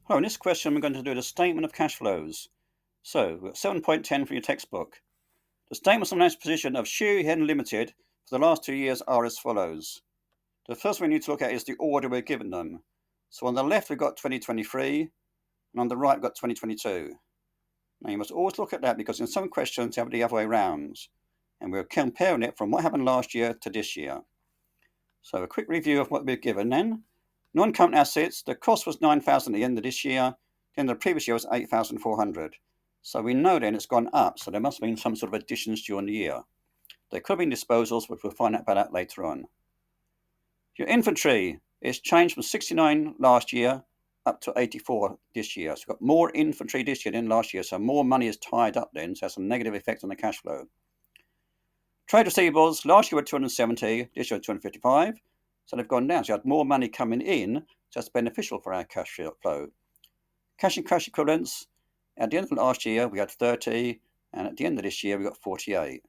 Hello, in this question we're going to do the statement of cash flows. So, we've got 7.10 for your textbook. The statements of financial position of Shu Hen Limited for the last 2 years are as follows. The first one we need to look at is the order we're given them. So on the left we've got 2023 and on the right we've got 2022. Now you must always look at that because in some questions they have it the other way around. And we're comparing it from what happened last year to this year. So a quick review of what we're given then. Non-current assets, the cost was 9,000 at the end of this year. The end of the previous year was 8,400. So we know then it's gone up. So there must have been some sort of additions during the year. There could have been disposals, but we'll find out about that later on. Your inventory is changed from 69 last year up to 84 this year. So we've got more inventory this year than last year. So more money is tied up then. So that's a negative effect on the cash flow. Trade receivables, last year were 270, this year 255. So they've gone down. So you had more money coming in. So that's beneficial for our cash flow. Cash and cash equivalents, at the end of last year, we had 30. And at the end of this year, we got 48.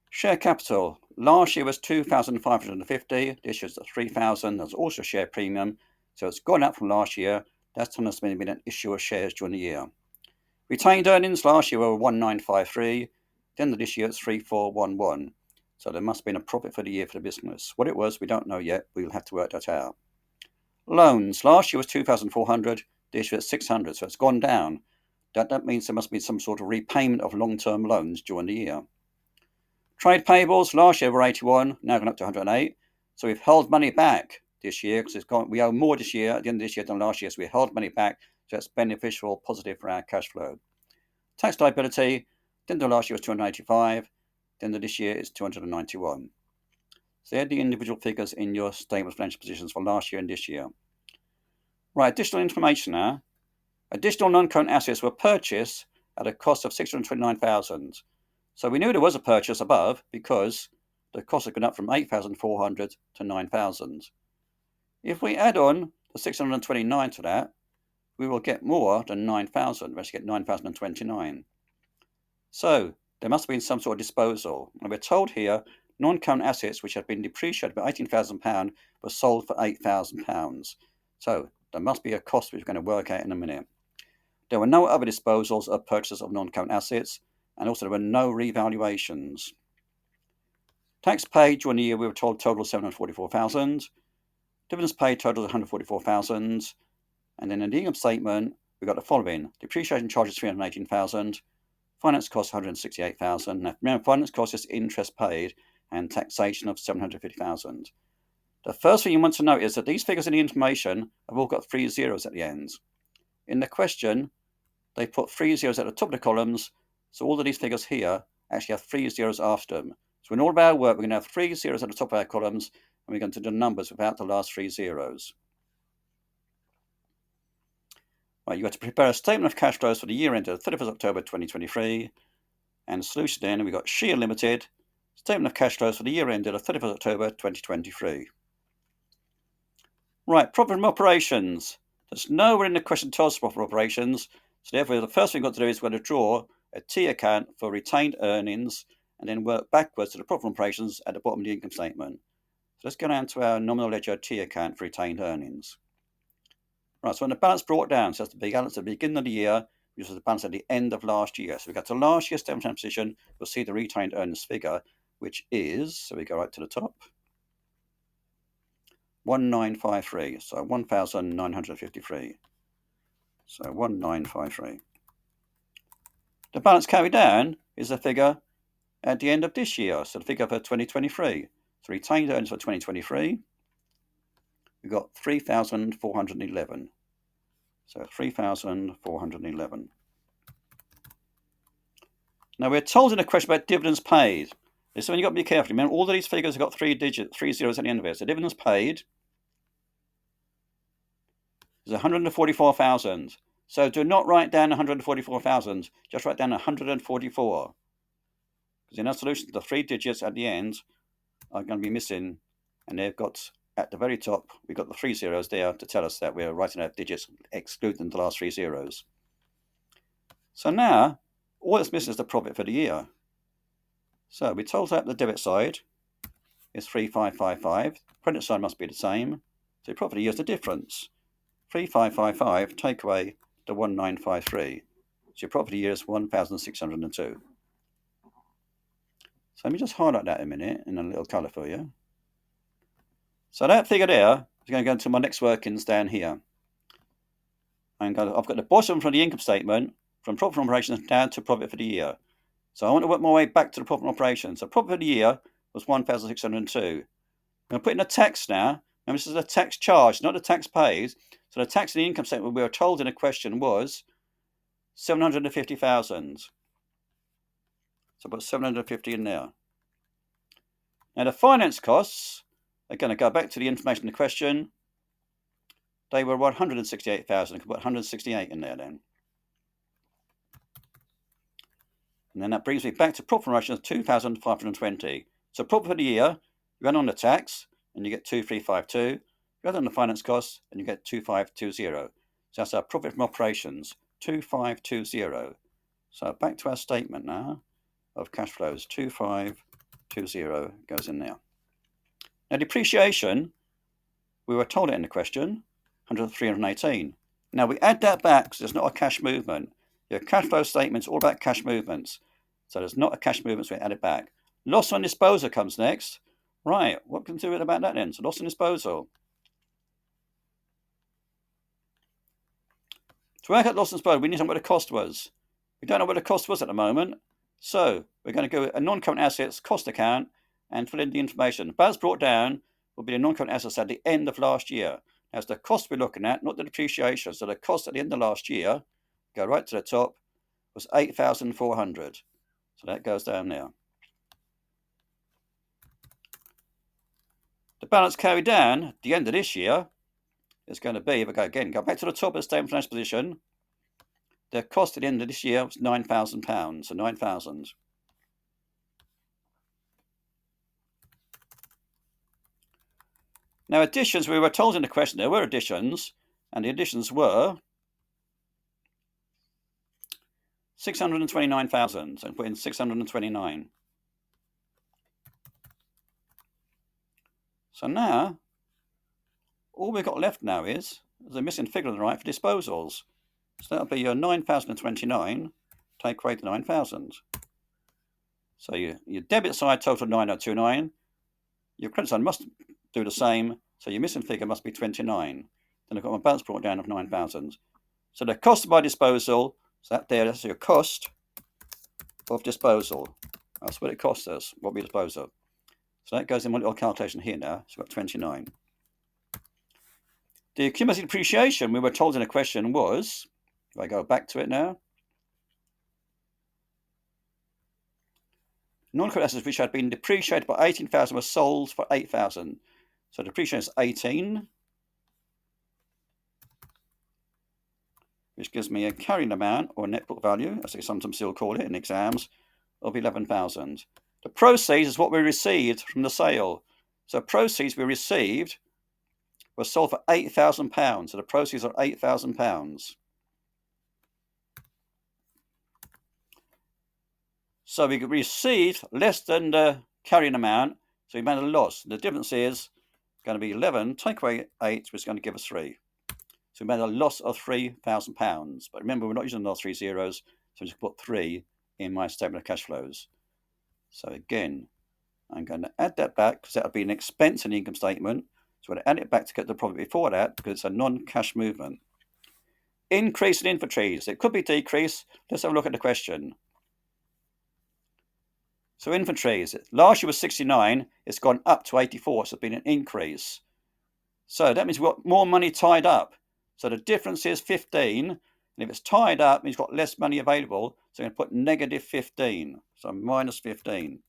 Share capital, last year was 2,550. This year's 3,000. There's also share premium. So it's gone up from last year. That's when there's been an issue of shares during the year. Retained earnings last year were 1953. The end of this year, it's 3411. So there must have been a profit for the year for the business. What it was, we don't know yet. We'll have to work that out. Loans, last year was 2,400. This year it's 600. So it's gone down. That means there must be some sort of repayment of long-term loans during the year. Trade payables, last year were 81. Now gone up to 108. So we've held money back this year because we owe more this year at the end of this year than last year. So we held money back. So that's beneficial, positive for our cash flow. Tax liability, the end of last year was 285. The end of this year is 291. So they're the individual figures in your statement of financial positions for last year and this year. Right, additional information now. Additional non-current assets were purchased at a cost of 629,000. So we knew there was a purchase above because the cost had gone up from 8,400 to 9,000. If we add on the 629 to that, we will get more than 9,000. We actually get 9,029. So there must have been some sort of disposal. And we're told here non-current assets which had been depreciated by £18,000 were sold for £8,000. So there must be a cost which we're going to work out in a minute. There were no other disposals or purchases of non-current assets, and also there were no revaluations. Tax paid during the year we were told total 744,000. Dividends paid total 144,000. And then in the income statement we got the following: depreciation charges 318,000. Finance costs 168,000. Now, remember, finance costs is interest paid and taxation of 750,000. The first thing you want to note is that these figures in the information have all got 3 zeros at the end. In the question, they put 3 zeros at the top of the columns, so all of these figures here actually have 3 zeros after them. So in all of our work, we're going to have 3 zeros at the top of our columns, and we're going to do the numbers without the last 3 zeros. Right, you've got to prepare a statement of cash flows for the year ended 31st October 2023. And the solution then, we've got Share Limited, statement of cash flows for the year ended 31st October 2023. Right, profit from operations. There's nowhere in the question tells us profit from operations. So therefore, the first thing we've got to do is we're going to draw a T account for retained earnings and then work backwards to the profit from operations at the bottom of the income statement. So let's go down to our nominal ledger T account for retained earnings. Right, so when the balance brought down, so that's the balance at the beginning of the year, which was the balance at the end of last year. So we got to last year's statement of position, we'll see the retained earnings figure, which is, so we go right to the top, 1953, so 1,953. So 1953. The balance carried down is the figure at the end of this year, so the figure for 2023. So retained earnings for 2023, we've got 3,411. So 3,411. Now we're told in a question about dividends paid. This is when you've got to be careful. Remember, all of these figures have got 3 zeros at the end of it. So dividends paid is 144,000. So do not write down 144,000. Just write down 144. Because in our solution, the 3 digits at the end are going to be missing. And they've got, at the very top, we've got the 3 zeros there to tell us that we're writing out digits excluding the last 3 zeros. So now, all that's missing is the profit for the year. So we told that the debit side is 3,555. Credit side must be the same. So the profit of the year is the difference. 3555, take away the 1953. So your profit year is 1,602. So let me just highlight that a minute in a little colour for you. So that figure there is going to go into my next workings down here. I've got the bottom from the income statement, from profit from operations down to profit for the year. So I want to work my way back to the profit from operations. So profit for the year was 1,602. I'm going to put in the tax now. Remember, this is a tax charge, not the tax paid. So the tax in the income statement we were told in the question was 750,000. So I put 750 in there. Now the finance costs are going to go back to the information in the question. They were 168,000. I could put 168 in there then. And then that brings me back to profit from operations of 2,520. So profit for the year, you run on the tax, and you get 2,352. You run on the finance costs, and you get 2,520. So that's our profit from operations, 2,520. So back to our statement now of cash flows, 2,520 goes in there. Now depreciation, we were told it in the question, 318. Now we add that back because there's not a cash movement. Your cash flow statement's all about cash movements. So there's not a cash movement, so we add it back. Loss on disposal comes next. Right, what can we do about that then? So loss on disposal. To work out loss on disposal, we need to know what the cost was. We don't know what the cost was at the moment. So we're going to go a non-current assets cost account and fill in the information. The balance brought down will be the non-current assets at the end of last year. Now it's the cost we're looking at, not the depreciation. So the cost at the end of last year, go right to the top, was 8,400. So that goes down there. The balance carried down at the end of this year is going to be, if I go back to the top of the statement of financial position, the cost at the end of this year was £9,000, so 9,000. Now additions, we were told in the question there were additions, and the additions were 629,000, so put in 629. So now, all we've got left now is a missing figure on the right for disposals. So that'll be your 9,029, take away the 9,000. So your debit side total 9,029, your credit side must do the same, so your missing figure must be 29. Then I've got my balance brought down of 9,000. So the cost of my disposal, so that's your cost of disposal. That's what it costs us, what we dispose of. So that goes in my little calculation here now, so I've got 29. The accumulated depreciation we were told in a question was, if I go back to it now, non-current assets which had been depreciated by 18,000 were sold for 8,000. So depreciation is 18, which gives me a carrying amount, or net book value, as they sometimes still call it in exams, of 11,000. The proceeds is what we received from the sale. So proceeds we received were sold for £8,000. So the proceeds are £8,000. So we received less than the carrying amount, so we made a loss. The difference is going to be 11, take away 8, which is going to give us 3. So we made a loss of £3,000. But remember, we're not using those 3 zeros, so we just put 3 in my statement of cash flows. So again, I'm going to add that back because that would be an expense in the income statement. So I'm going to add it back to get the profit before that because it's a non-cash movement. Increase in inventories. It could be decrease. Let's have a look at the question. So inventories, last year was 69, it's gone up to 84, so it's been an increase. So that means we've got more money tied up. So the difference is 15, and if it's tied up, it means we've got less money available, so I'm going to put negative 15, so minus 15.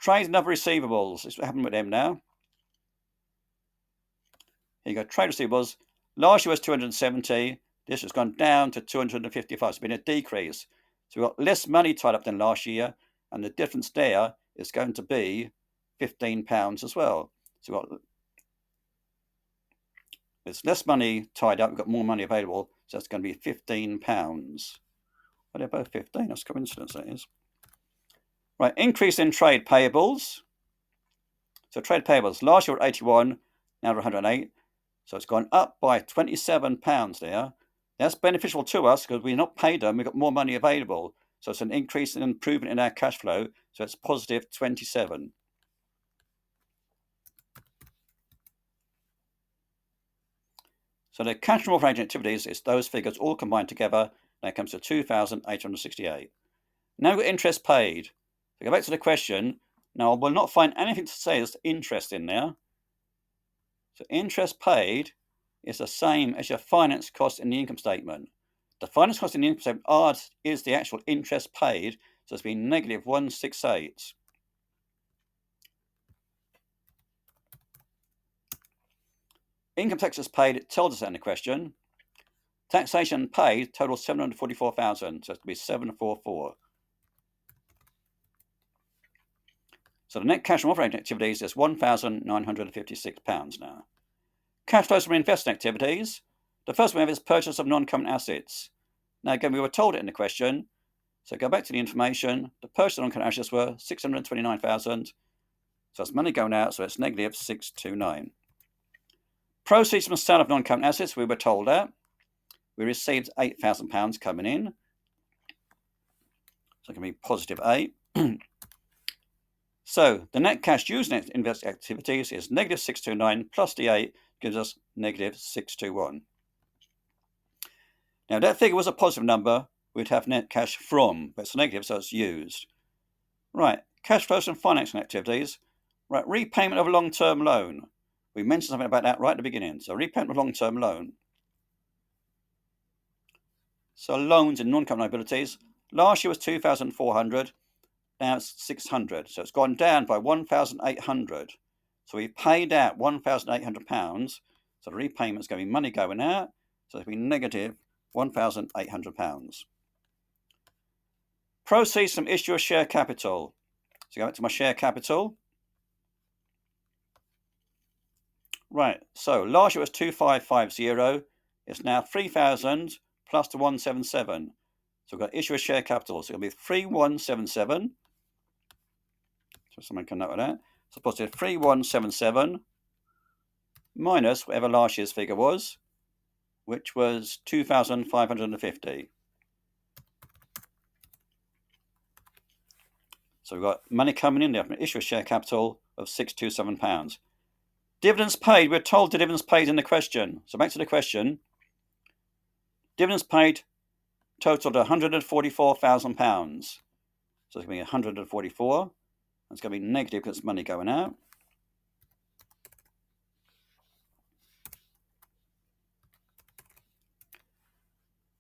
Trade and other receivables, this is what happened with them now. Here you go, trade receivables, last year was 270, this has gone down to 255, so it's been a decrease. So we've got less money tied up than last year, and the difference there is going to be £15 as well. So there's less money tied up, we've got more money available, so that's going to be £15. But they're both 15, that's coincidence, that is. Right, increase in trade payables. So trade payables, last year were 81, now we're 108. So it's gone up by £27 there. That's beneficial to us because we're not paid them, we've got more money available. So it's an increase and improvement in our cash flow. So it's positive 27. So the cash from operating activities is those figures all combined together. That comes to 2,868. Now we've got interest paid. So go back to the question. Now I will not find anything to say there's interest in there. So interest paid is the same as your finance cost in the income statement. The finance cost in the income statement is the actual interest paid, so it's been negative 168. Income taxes paid, it tells us that in the question. Taxation paid totals 744,000, so it's going to be 744. So the net cash from operating activities is £1,956 now. Cash flows from investing activities. The first one we have is purchase of non-current assets. Now again, we were told it in the question. So go back to the information. The purchase of non-current assets were 629,000. So it's money going out, so it's negative 629. Proceeds from the sale of non-current assets, we were told that. We received £8,000 coming in. So it can be positive 8. So the net cash used in investing activities is negative 629 plus the 8 gives us negative 621. Now, if that figure was a positive number, we'd have net cash from, but it's negative, so it's used. Right, cash flows from financing activities. Right, repayment of a long-term loan. We mentioned something about that right at the beginning. So repayment of a long-term loan. So loans and non-current liabilities. Last year was 2,400. Now it's 600. So it's gone down by 1,800. So we paid out £1,800. So the repayment's going to be money going out. So it'll be negative £1,800. Proceeds from issue of share capital. So go back to my share capital. Right, so last year was 2,550. It's now 3,000 plus the 177. So we've got issue of share capital. So it'll be 3,177. So someone can note that. So positive 3,177 minus whatever last year's figure was, which was 2,550. So we've got money coming in there from an issue of share capital of £627. Dividends paid. We're told dividends paid in the question. So back to the question. Dividends paid totaled £144,000. So it's going to be 144. It's going to be negative because it's money going out.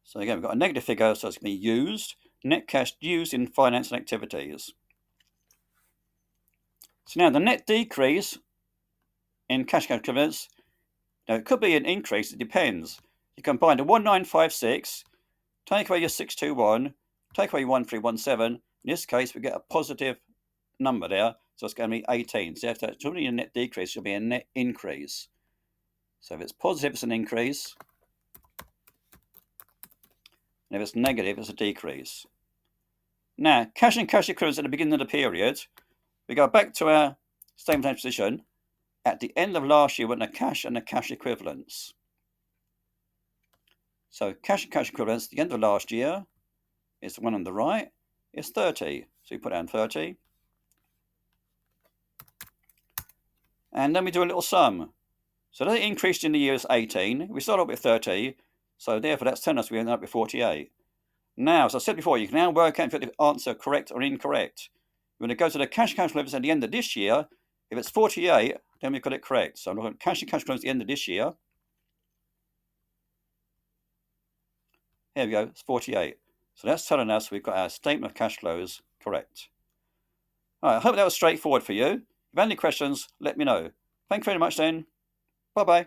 So again, we've got a negative figure, so it's going to be used. Net cash used in financing activities. So now the net decrease in cash equivalents, now it could be an increase, it depends. You combine the 1956, take away your 621, take away your 1317. In this case, we get a positive number there, so it's going to be 18. So if that's only a net decrease, it will be a net increase. So if it's positive, it's an increase. And if it's negative, it's a decrease. Now, cash and cash equivalents at the beginning of the period, we go back to our statement of position. At the end of last year, we went to cash and the cash equivalents. So cash and cash equivalents at the end of last year is the one on the right, is 30. So we put down 30. And then we do a little sum. So that increased in the year is 18. We start off with 30. So therefore, that's telling us we end up with 48. Now, as I said before, you can now work out if the answer correct or incorrect. We're going to go to the cash equivalents at the end of this year. If it's 48, then we've got it correct. So I'm looking at cash and cash equivalents at the end of this year. Here we go, it's 48. So that's telling us we've got our statement of cash flows correct. All right, I hope that was straightforward for you. If you have any questions, let me know. Thank you very much then. Bye-bye.